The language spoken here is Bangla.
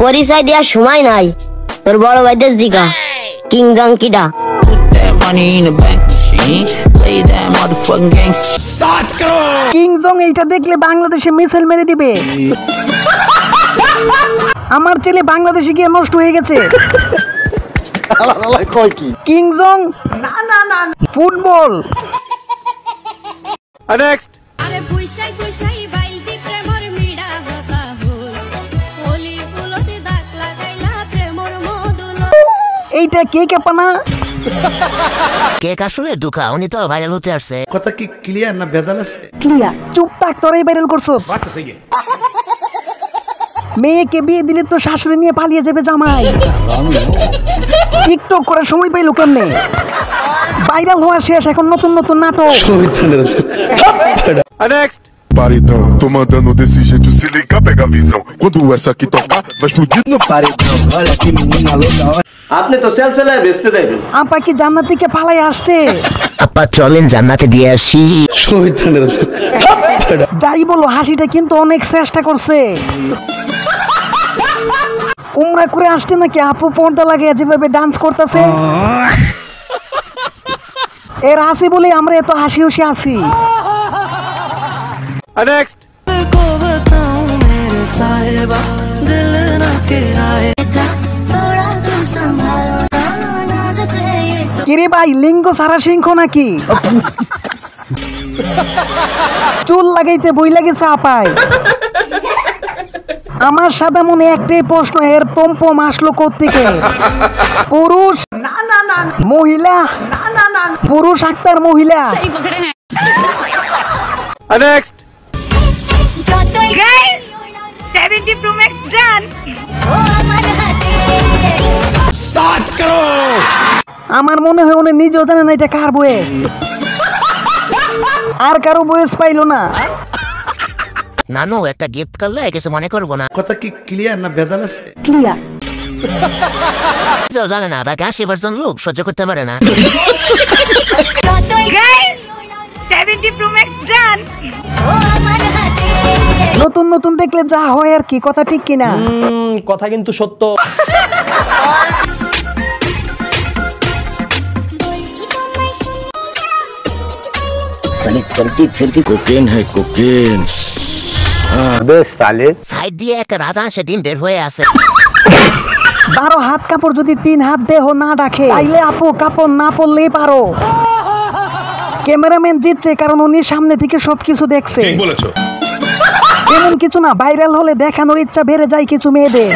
পরিচয় দেওয়ার সময় নাই, তোর বড় ভাইদের জিগা কিং জং কিডা। কিং জং এইটা দেখলে বাংলাদেশে মিসাইল মেরে দিবে। আমার ছেলে বাংলাদেশে গিয়ে নষ্ট হয়ে গেছে। কিং জং ফুটবল। নেক্সট। এইটা কে কেপানা? কেক আসলে দুকা, উনি তো ভাইরাল হতে আসছে। কথা কি ক্লিয়ার না ভেজাল আছে? ক্লিয়ার। চুপ থাক, তোরাই ভাইরাল করছস। মেয়েকে বিয়ে দিলে তো শাশুড়ি নিয়ে পালিয়ে যাবে জামাই। টিকটক করার সময় পাইলো কেমনে? ভাইরাল হওয়া শেষ, এখন নতুন নতুন নাটক। Next. Paredão, tô mandando desse jeito, se liga, pega a visão. Quando essa aqui tocar, vai explodir no paredão. Olha que menina louca. আপনি তো সেলসেলায় বেচতে যাবেন। আপা কি জান্নাত থেকে পালাই আসছে? আপা চলেন জান্নাতে দিয়ে আসি। যাই বলো, হাসিটা কিন্তু অনেক চেষ্টা করছে। উমরা করে আসছে নাকি? আপু পর্দা লাগিয়ে যেভাবে ডান্স করতেছে, এর হাসি বলে আমরা এত হাসি হুসি আছি। नेक्स्ट। কিরে ভাই, লিঙ্গ সারা সিংহ নাকি? চুল লাগাইতে বই লাগেছে আপায়। আমার সাদা মনে একটাই প্রশ্ন, এর পম্পম আসলো কোত্থেকে? পুরুষ মহিলা, পুরুষ আক্তার মহিলা। Next. Guys, 70 Pro Max done. আমার মনে হয় উনি নিজেও জানে না এটা কার বয়স, আর কারো বয়স পাইলো না। নানু একটা গিফট করলে কিছু মনে করবো না। কথা কি ক্লিয়ার না ভেজাল আছে? ক্লিয়ার। জানে না, তাকে 80% লোক সহ্য করতে পারে না। Guys, 70 Pro Max done. নতুন নতুন দেখলে যা হয় আর কি, কথা ঠিক কিনা? কথা কিন্তু সত্য। साले चलती फिरती कोकेन है कोकेन। বেশ সালে সাইড দিয়ে এক রাধা সেদিন বের হয়ে আসে। 12 হাত কাপড় যদি 3 হাত দেহ না ডাকে, তাইলে আপু কাপড় না পরলেই পারো। ক্যামেরাম্যান জিতছে কারণ উনি সামনে থেকে সবকিছু দেখছে। Quem boletou? এমন কিছু না, ভাইরাল হলে দেখানোর ইচ্ছা বেড়ে যায় কিছু মেয়েদের।